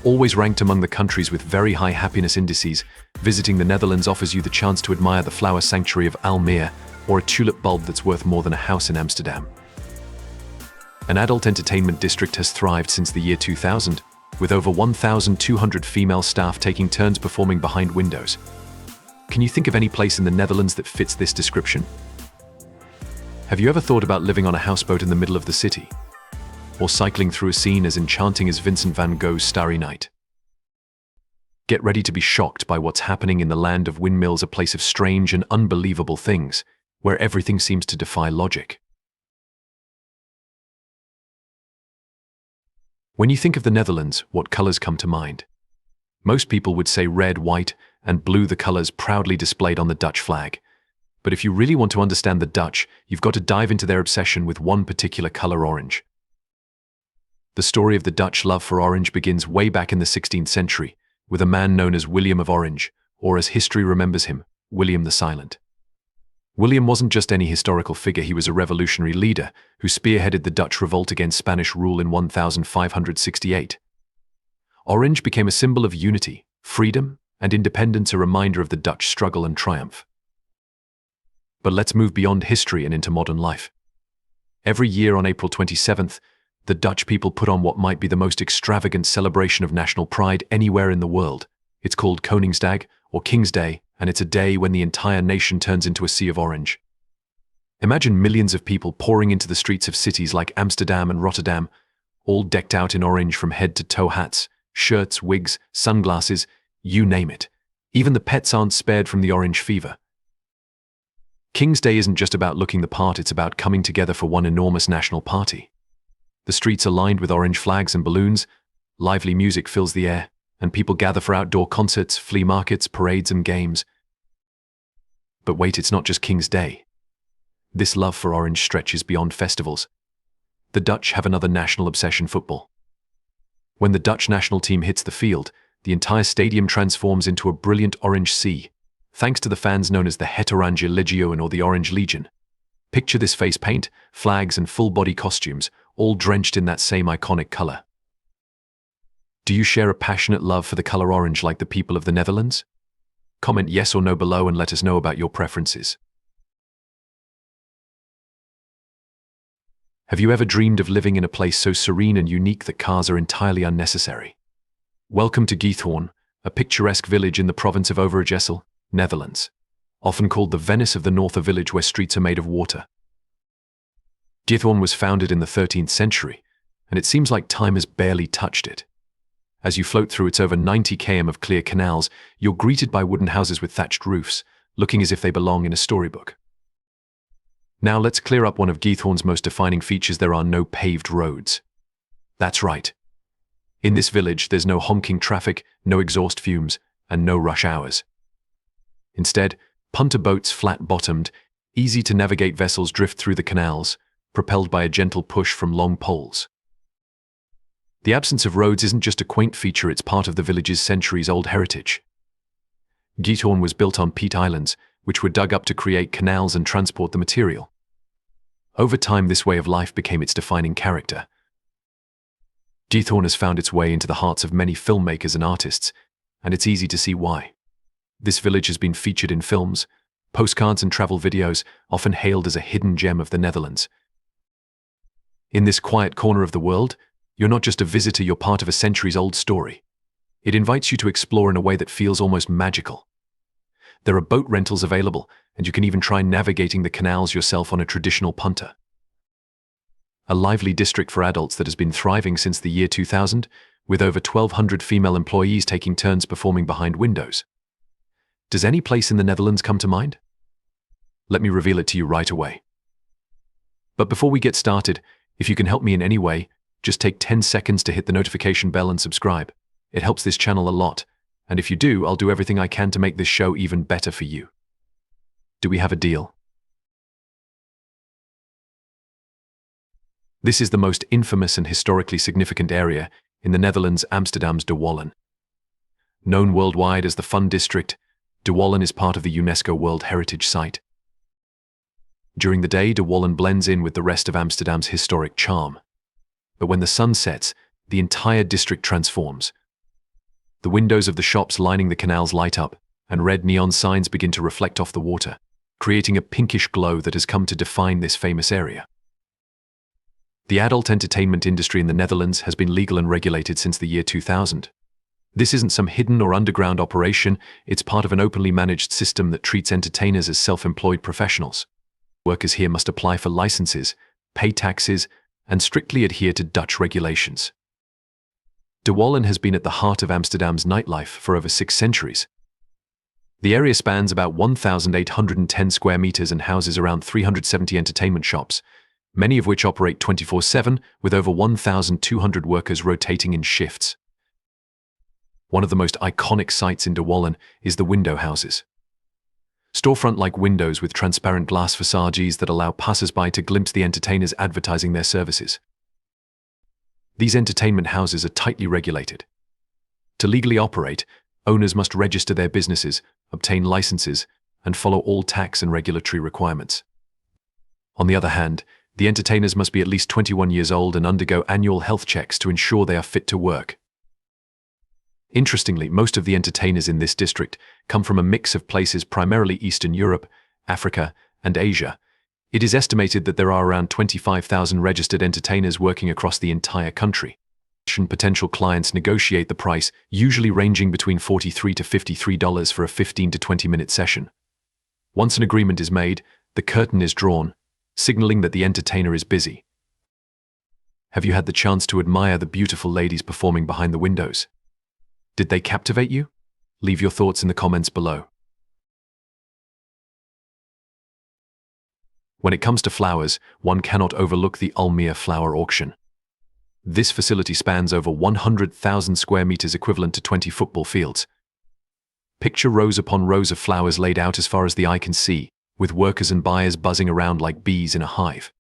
Always ranked among the countries with very high happiness indices, visiting the Netherlands offers you the chance to admire the flower sanctuary of Almir or a tulip bulb that's worth more than a house in Amsterdam. An adult entertainment district has thrived since the year 2000, with over 1,200 female staff taking turns performing behind windows. Can you think of any place in the Netherlands that fits this description? Have you ever thought about living on a houseboat in the middle of the city? Or cycling through a scene as enchanting as Vincent van Gogh's Starry Night? Get ready to be shocked by what's happening in the land of Windmills, a place of strange and unbelievable things, where everything seems to defy logic. When you think of the Netherlands, what colors come to mind? Most people would say red, white, and blue, the colors proudly displayed on the Dutch flag. But if you really want to understand the Dutch, you've got to dive into their obsession with one particular color, orange. The story of the Dutch love for orange begins way back in the 16th century, with a man known as William of Orange, or as history remembers him, William the Silent. William wasn't just any historical figure, he was a revolutionary leader who spearheaded the Dutch revolt against Spanish rule in 1568. Orange became a symbol of unity, freedom, and independence, a reminder of the Dutch struggle and triumph. But let's move beyond history and into modern life. Every year on April 27th, the Dutch people put on what might be the most extravagant celebration of national pride anywhere in the world. It's called Koningsdag, or King's Day, and it's a day when the entire nation turns into a sea of orange. Imagine millions of people pouring into the streets of cities like Amsterdam and Rotterdam, all decked out in orange from head to toe, hats, shirts, wigs, sunglasses, you name it. Even the pets aren't spared from the orange fever. King's Day isn't just about looking the part, it's about coming together for one enormous national party. The streets are lined with orange flags and balloons, lively music fills the air, and people gather for outdoor concerts, flea markets, parades, and games. But wait, it's not just King's Day. This love for orange stretches beyond festivals. The Dutch have another national obsession: football. When the Dutch national team hits the field, the entire stadium transforms into a brilliant orange sea, thanks to the fans known as the Het Oranje Legioen, or the Orange Legion. Picture this: face paint, flags, and full-body costumes, all drenched in that same iconic color. Do you share a passionate love for the color orange like the people of the Netherlands? Comment yes or no below and let us know about your preferences. Have you ever dreamed of living in a place so serene and unique that cars are entirely unnecessary? Welcome to Giethoorn, a picturesque village in the province of Overpasses, Netherlands. Often called the Venice of the North, a village where streets are made of water. Giethoorn was founded in the 13th century, and it seems like time has barely touched it. As you float through its over 90 km of clear canals, you're greeted by wooden houses with thatched roofs, looking as if they belong in a storybook. Now let's clear up one of Giethoorn's most defining features: there are no paved roads. That's right. In this village, there's no honking traffic, no exhaust fumes, and no rush hours. Instead, punter boats, flat-bottomed, easy-to-navigate vessels drift through the canals, propelled by a gentle push from long poles. The absence of roads isn't just a quaint feature, it's part of the village's centuries-old heritage. Giethoorn was built on peat islands, which were dug up to create canals and transport the material. Over time, this way of life became its defining character. Giethoorn has found its way into the hearts of many filmmakers and artists, and it's easy to see why. This village has been featured in films, postcards, and travel videos, often hailed as a hidden gem of the Netherlands. In this quiet corner of the world, you're not just a visitor, you're part of a centuries-old story. It invites you to explore in a way that feels almost magical. There are boat rentals available, and you can even try navigating the canals yourself on a traditional punter. A lively district for adults that has been thriving since the year 2000, with over 1,200 female employees taking turns performing behind windows. Does any place in the Netherlands come to mind? Let me reveal it to you right away. But before we get started, if you can help me in any way, just take 10 seconds to hit the notification bell and subscribe. It helps this channel a lot, and if you do, I'll do everything I can to make this show even better for you. Do we have a deal? This is the most infamous and historically significant area in the Netherlands, Amsterdam's De Wallen. Known worldwide as the Fun District, De Wallen is part of the UNESCO World Heritage Site. During the day, De Wallen blends in with the rest of Amsterdam's historic charm. But when the sun sets, the entire district transforms. The windows of the shops lining the canals light up, and red neon signs begin to reflect off the water, creating a pinkish glow that has come to define this famous area. The adult entertainment industry in the Netherlands has been legal and regulated since the year 2000. This isn't some hidden or underground operation, it's part of an openly managed system that treats entertainers as self-employed professionals. Workers here must apply for licenses, pay taxes, and strictly adhere to Dutch regulations. Dallan has been at the heart of Amsterdam's nightlife for over 6 centuries. The area spans about 1,810 square meters and houses around 370 entertainment shops, many of which operate 24/7 with over 1,200 workers rotating in shifts. One of the most iconic sights in Dallan is the window houses. Storefront-like windows with transparent glass facades that allow passers-by to glimpse the entertainers advertising their services. These entertainment houses are tightly regulated. To legally operate, owners must register their businesses, obtain licenses, and follow all tax and regulatory requirements. On the other hand, the entertainers must be at least 21 years old and undergo annual health checks to ensure they are fit to work. Interestingly, most of the entertainers in this district come from a mix of places primarily Eastern Europe, Africa, and Asia. It is estimated that there are around 25,000 registered entertainers working across the entire country. Potential clients negotiate the price, usually ranging between $43 to $53 for a 15 to 20-minute session. Once an agreement is made, the curtain is drawn, signaling that the entertainer is busy. Have you had the chance to admire the beautiful ladies performing behind the windows? Did they captivate you? Leave your thoughts in the comments below. When it comes to flowers, one cannot overlook the Almir flower auction. This facility spans over 100,000 square meters, equivalent to 20 football fields. Picture rows upon rows of flowers laid out as far as the eye can see, with workers and buyers buzzing around like bees in a hive.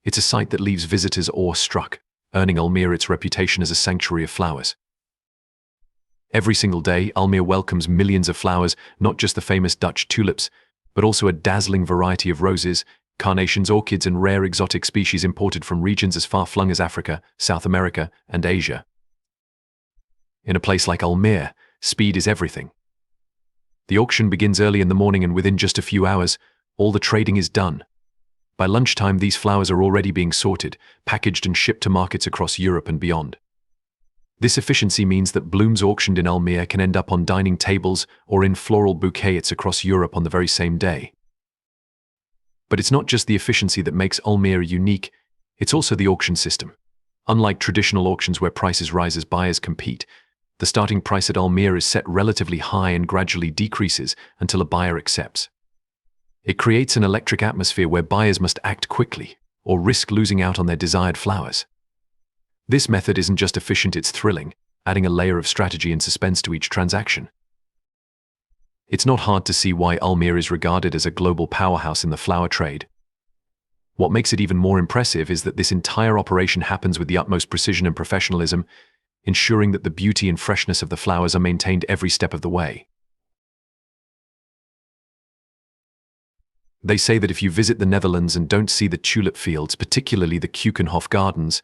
It's a sight that leaves visitors awestruck, earning Almir its reputation as a sanctuary of flowers. Every single day, Almir welcomes millions of flowers, not just the famous Dutch tulips, but also a dazzling variety of roses, carnations, orchids, and rare exotic species imported from regions as far-flung as Africa, South America, and Asia. In a place like Almir, speed is everything. The auction begins early in the morning, and within just a few hours, all the trading is done. By lunchtime, these flowers are already being sorted, packaged, and shipped to markets across Europe and beyond. This efficiency means that blooms auctioned in Almir can end up on dining tables or in floral bouquets across Europe on the very same day. But it's not just the efficiency that makes Almir unique, it's also the auction system. Unlike traditional auctions where prices rise as buyers compete, the starting price at Almir is set relatively high and gradually decreases until a buyer accepts. It creates an electric atmosphere where buyers must act quickly or risk losing out on their desired flowers. This method isn't just efficient, it's thrilling, adding a layer of strategy and suspense to each transaction. It's not hard to see why Almir is regarded as a global powerhouse in the flower trade. What makes it even more impressive is that this entire operation happens with the utmost precision and professionalism, ensuring that the beauty and freshness of the flowers are maintained every step of the way. They say that if you visit the Netherlands and don't see the tulip fields, particularly the Cucin Hof gardens,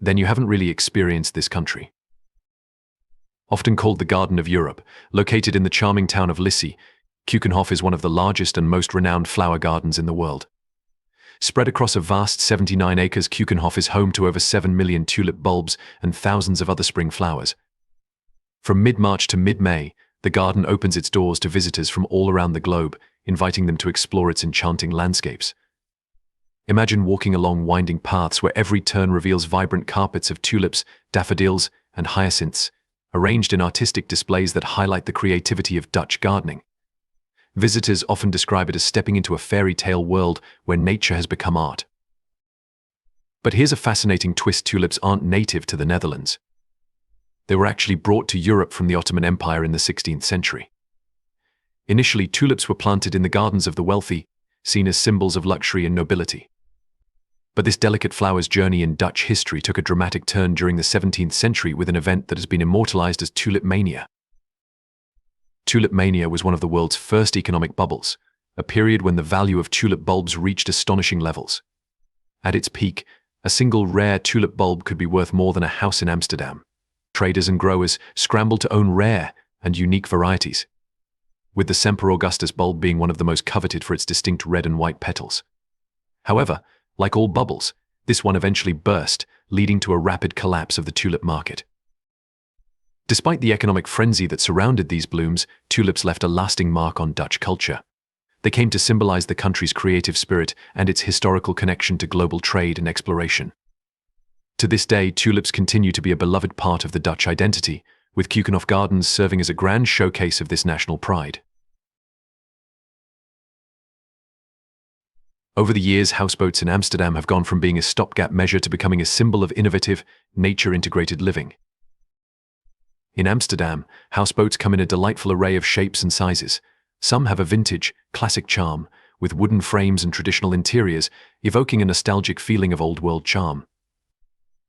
then you haven't really experienced this country. Often called the Garden of Europe, located in the charming town of Lisse, Cucin Hof is one of the largest and most renowned flower gardens in the world. Spread across a vast 79 acres, Cucin Hof is home to over 7 million tulip bulbs and thousands of other spring flowers. From mid-March to mid-May, the garden opens its doors to visitors from all around the globe, inviting them to explore its enchanting landscapes. Imagine walking along winding paths where every turn reveals vibrant carpets of tulips, daffodils, and hyacinths, arranged in artistic displays that highlight the creativity of Dutch gardening. Visitors often describe it as stepping into a fairy tale world where nature has become art. But here's a fascinating twist: tulips aren't native to the Netherlands. They were actually brought to Europe from the Ottoman Empire in the 16th century. Initially, tulips were planted in the gardens of the wealthy, seen as symbols of luxury and nobility. But this delicate flower's journey in Dutch history took a dramatic turn during the 17th century with an event that has been immortalized as Tulip Mania. Tulip Mania was one of the world's first economic bubbles, a period when the value of tulip bulbs reached astonishing levels. At its peak, a single rare tulip bulb could be worth more than a house in Amsterdam. traders and growers scrambled to own rare and unique varieties, with the Semper Augustus bulb being one of the most coveted for its distinct red and white petals. However, like all bubbles, this one eventually burst, leading to a rapid collapse of the tulip market. Despite the economic frenzy that surrounded these blooms, tulips left a lasting mark on Dutch culture. They came to symbolize the country's creative spirit and its historical connection to global trade and exploration. To this day, tulips continue to be a beloved part of the Dutch identity, with Cucin Hof gardens serving as a grand showcase of this national pride. Over the years, houseboats in Amsterdam have gone from being a stopgap measure to becoming a symbol of innovative, nature-integrated living. In Amsterdam, houseboats come in a delightful array of shapes and sizes. Some have a vintage, classic charm, with wooden frames and traditional interiors, evoking a nostalgic feeling of old-world charm.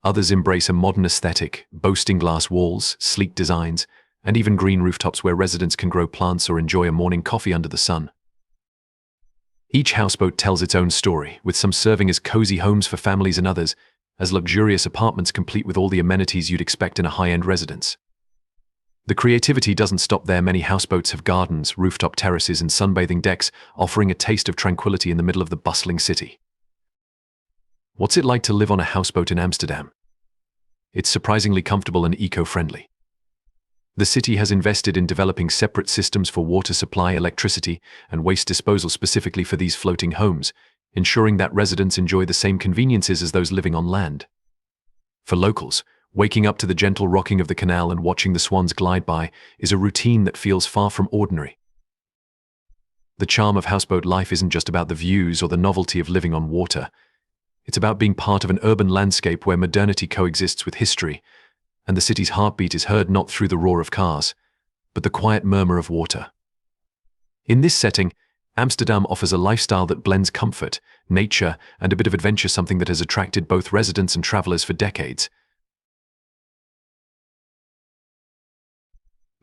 Others embrace a modern aesthetic, boasting glass walls, sleek designs, and even green rooftops where residents can grow plants or enjoy a morning coffee under the sun. Each houseboat tells its own story, with some serving as cozy homes for families and others as luxurious apartments complete with all the amenities you'd expect in a high-end residence. The creativity doesn't stop there. Many houseboats have gardens, rooftop terraces, and sunbathing decks, offering a taste of tranquility in the middle of the bustling city. What's it like to live on a houseboat in Amsterdam? It's surprisingly comfortable and eco-friendly. The city has invested in developing separate systems for water supply, electricity, and waste disposal specifically for these floating homes, ensuring that residents enjoy the same conveniences as those living on land. For locals, waking up to the gentle rocking of the canal and watching the swans glide by is a routine that feels far from ordinary. The charm of houseboat life isn't just about the views or the novelty of living on water. It's about being part of an urban landscape where modernity coexists with history, and the city's heartbeat is heard not through the roar of cars, but the quiet murmur of water. In this setting, Amsterdam offers a lifestyle that blends comfort, nature, and a bit of adventure, something that has attracted both residents and travelers for decades.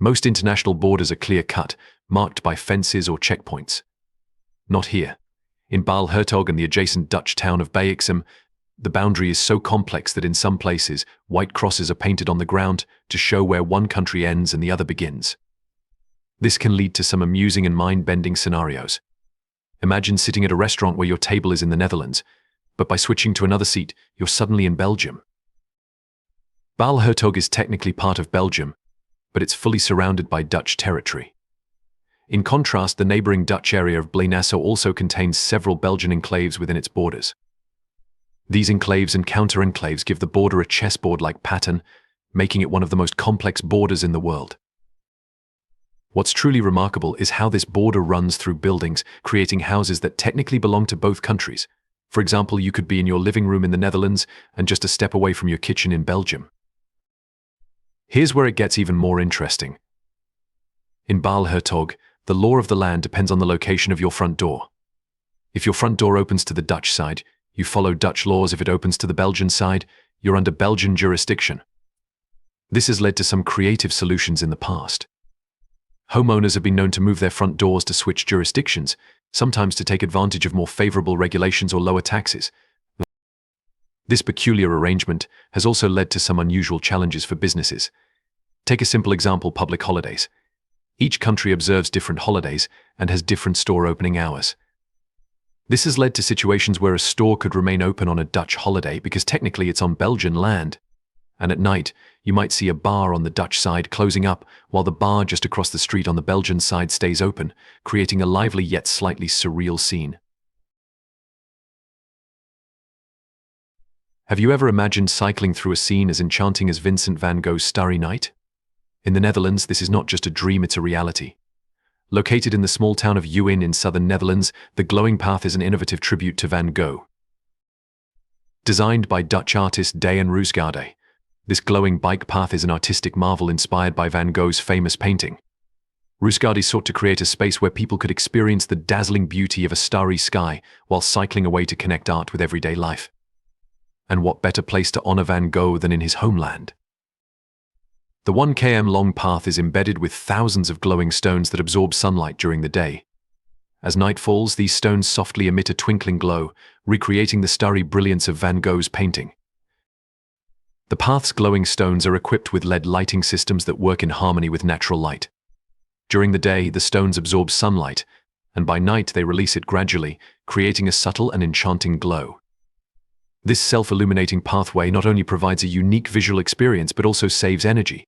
Most international borders are clear-cut, marked by fences or checkpoints. Not here. In Baal-Hertog and the adjacent Dutch town of Beixum, the boundary is so complex that in some places, white crosses are painted on the ground to show where one country ends and the other begins. This can lead to some amusing and mind-bending scenarios. Imagine sitting at a restaurant where your table is in the Netherlands, but by switching to another seat, you're suddenly in Belgium. Baal-Hertog is technically part of Belgium, but it's fully surrounded by Dutch territory. In contrast, the neighboring Dutch area of Blij-Nassau also contains several Belgian enclaves within its borders. These enclaves and counter-enclaves give the border a chessboard-like pattern, making it one of the most complex borders in the world. What's truly remarkable is how this border runs through buildings, creating houses that technically belong to both countries. For example, you could be in your living room in the Netherlands and just a step away from your kitchen in Belgium. Here's where it gets even more interesting. In Baal-Hertog, the law of the land depends on the location of your front door. If your front door opens to the Dutch side, you follow Dutch laws. If it opens to the Belgian side, you're under Belgian jurisdiction. This has led to some creative solutions in the past. Homeowners have been known to move their front doors to switch jurisdictions, sometimes to take advantage of more favorable regulations or lower taxes. This peculiar arrangement has also led to some unusual challenges for businesses. Take a simple example: public holidays. Each country observes different holidays and has different store opening hours. This has led to situations where a store could remain open on a Dutch holiday because technically it's on Belgian land, and at night you might see a bar on the Dutch side closing up while the bar just across the street on the Belgian side stays open, creating a lively yet slightly surreal scene. Have you ever imagined cycling through a scene as enchanting as Vincent van Gogh's Starry Night? In the Netherlands, this is not just a dream, it's a reality. Located in the small town of Uin in southern Netherlands, the glowing path is an innovative tribute to Van Gogh. Designed by Dutch artist Dallan Roosgaarde, this glowing bike path is an artistic marvel inspired by Van Gogh's famous painting. Roosgaarde sought to create a space where people could experience the dazzling beauty of a starry sky while cycling away to connect art with everyday life. And what better place to honor Van Gogh than in his homeland? The 1 km long path is embedded with thousands of glowing stones that absorb sunlight during the day. As night falls, these stones softly emit a twinkling glow, recreating the starry brilliance of Van Gogh's painting. The path's glowing stones are equipped with LED lighting systems that work in harmony with natural light. During the day, the stones absorb sunlight, and by night they release it gradually, creating a subtle and enchanting glow. This self-illuminating pathway not only provides a unique visual experience but also saves energy.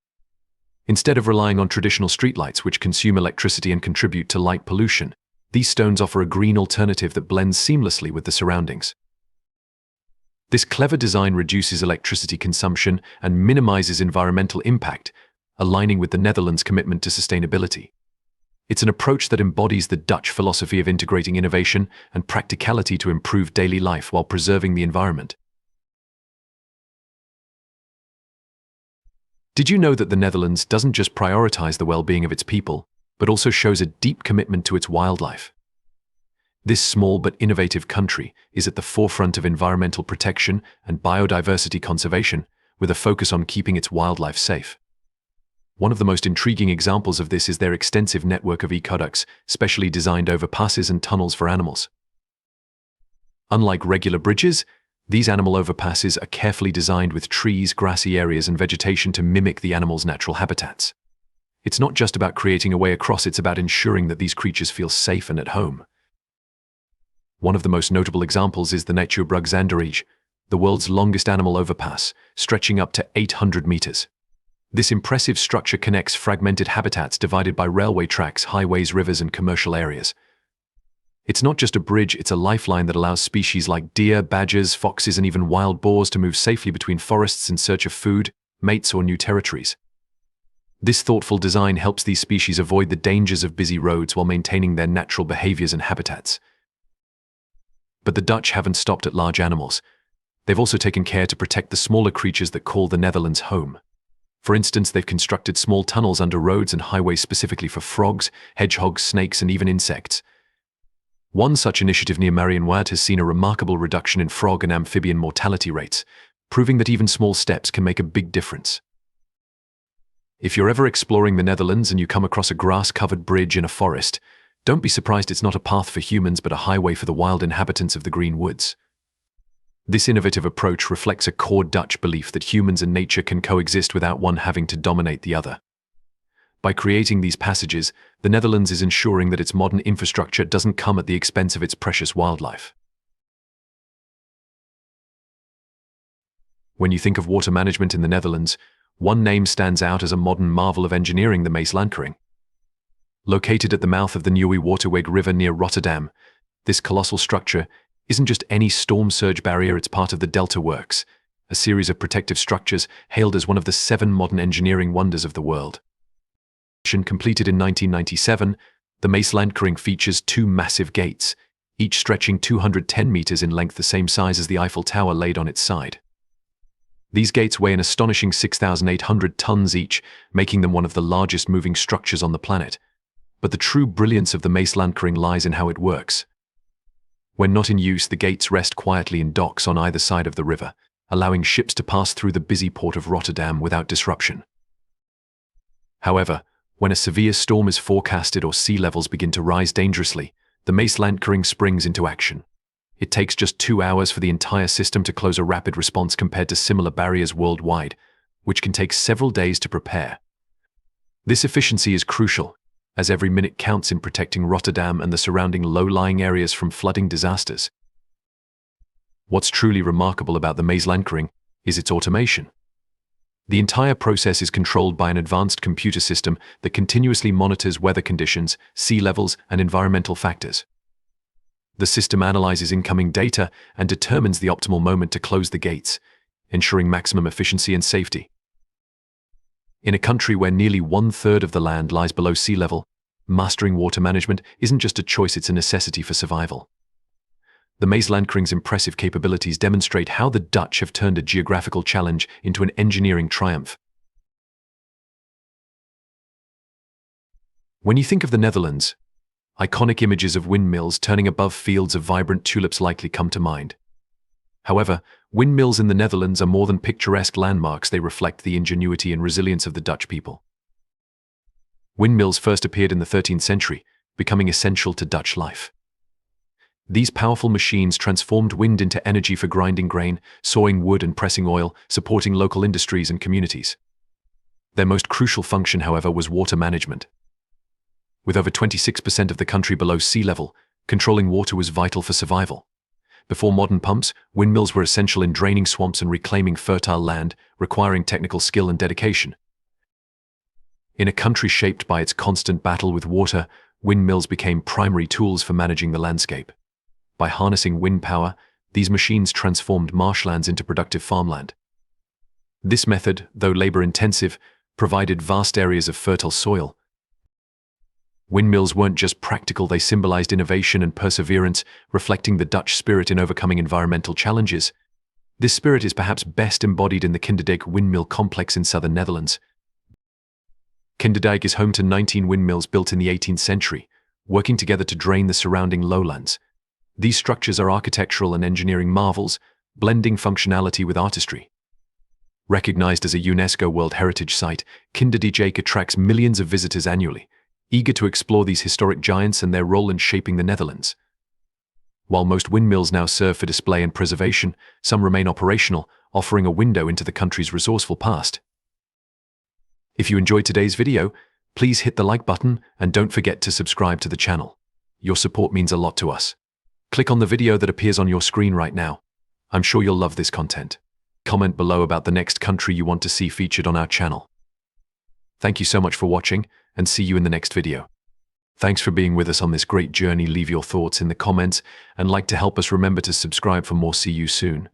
Instead of relying on traditional streetlights which consume electricity and contribute to light pollution, these stones offer a green alternative that blends seamlessly with the surroundings. This clever design reduces electricity consumption and minimizes environmental impact, aligning with the Netherlands' commitment to sustainability. It's an approach that embodies the Dutch philosophy of integrating innovation and practicality to improve daily life while preserving the environment. Did you know that the Netherlands doesn't just prioritize the well-being of its people, but also shows a deep commitment to its wildlife? This small but innovative country is at the forefront of environmental protection and biodiversity conservation, with a focus on keeping its wildlife safe. One of the most intriguing examples of this is their extensive network of aqueducts, specially designed overpasses and tunnels for animals. Unlike regular bridges, these animal overpasses are carefully designed with trees, grassy areas, and vegetation to mimic the animals' natural habitats. It's not just about creating a way across, it's about ensuring that these creatures feel safe and at home. One of the most notable examples is the Natuurbrug, the world's longest animal overpass, stretching up to 800 meters. This impressive structure connects fragmented habitats divided by railway tracks, highways, rivers, and commercial areas. It's not just a bridge, it's a lifeline that allows species like deer, badgers, foxes, and even wild boars to move safely between forests in search of food, mates, or new territories. This thoughtful design helps these species avoid the dangers of busy roads while maintaining their natural behaviors and habitats. But the Dutch haven't stopped at large animals. They've also taken care to protect the smaller creatures that call the Netherlands home. For instance, they've constructed small tunnels under roads and highways specifically for frogs, hedgehogs, snakes, and even insects. One such initiative near Marienwaard has seen a remarkable reduction in frog and amphibian mortality rates, proving that even small steps can make a big difference. If you're ever exploring the Netherlands and you come across a grass-covered bridge in a forest, don't be surprised it's not a path for humans but a highway for the wild inhabitants of the green woods. This innovative approach reflects a core Dutch belief that humans and nature can coexist without one having to dominate the other. By creating these passages, the Netherlands is ensuring that its modern infrastructure doesn't come at the expense of its precious wildlife. When you think of water management in the Netherlands, one name stands out as a modern marvel of engineering: the Mlering. Located at the mouth of the Nieuwe Waterweg River near Rotterdam, this colossal structure isn't just any storm surge barrier, it's part of the Delta Works, a series of protective structures hailed as one of the 7 modern engineering wonders of the world. Completed in 1997, the Mlering features 2 massive gates, each stretching 210 meters in length, the same size as the Eiffel Tower laid on its side. These gates weigh an astonishing 6,800 tons each, making them one of the largest moving structures on the planet. But the true brilliance of the Mlering lies in how it works. When not in use, the gates rest quietly in docks on either side of the river, allowing ships to pass through the busy port of Rotterdam without disruption. However, when a severe storm is forecasted or sea levels begin to rise dangerously, the Mlering springs into action. It takes just 2 hours for the entire system to close a rapid response compared to similar barriers worldwide, which can take several days to prepare. This efficiency is crucial, as every minute counts in protecting Rotterdam and the surrounding low-lying areas from flooding disasters. What's truly remarkable about the Mlering is its automation. The entire process is controlled by an advanced computer system that continuously monitors weather conditions, sea levels, and environmental factors. The system analyzes incoming data and determines the optimal moment to close the gates, ensuring maximum efficiency and safety. In a country where nearly 1/3 of the land lies below sea level, mastering water management isn't just a choice, it's a necessity for survival. The Mlering's impressive capabilities demonstrate how the Dutch have turned a geographical challenge into an engineering triumph. When you think of the Netherlands, iconic images of windmills turning above fields of vibrant tulips likely come to mind. However, windmills in the Netherlands are more than picturesque landmarks. They reflect the ingenuity and resilience of the Dutch people. Windmills first appeared in the 13th century, becoming essential to Dutch life. These powerful machines transformed wind into energy for grinding grain, sawing wood and pressing oil, supporting local industries and communities. Their most crucial function, however, was water management. With over 26% of the country below sea level, controlling water was vital for survival. Before modern pumps, windmills were essential in draining swamps and reclaiming fertile land, requiring technical skill and dedication. In a country shaped by its constant battle with water, windmills became primary tools for managing the landscape. By harnessing wind power, these machines transformed marshlands into productive farmland. This method, though labor-intensive, provided vast areas of fertile soil. Windmills weren't just practical, they symbolized innovation and perseverance, reflecting the Dutch spirit in overcoming environmental challenges. This spirit is perhaps best embodied in the Kinderdijk windmill complex in southern Netherlands. Kinderdijk is home to 19 windmills built in the 18th century, working together to drain the surrounding lowlands. These structures are architectural and engineering marvels, blending functionality with artistry. Recognized as a UNESCO World Heritage Site, Kinderdijk attracts millions of visitors annually, eager to explore these historic giants and their role in shaping the Netherlands. While most windmills now serve for display and preservation, some remain operational, offering a window into the country's resourceful past. If you enjoyed today's video, please hit the like button and don't forget to subscribe to the channel. Your support means a lot to us. Click on the video that appears on your screen right now. I'm sure you'll love this content. Comment below about the next country you want to see featured on our channel. Thank you so much for watching, and see you in the next video. Thanks for being with us on this great journey. Leave your thoughts in the comments and like to help us. Remember to subscribe for more. See you soon.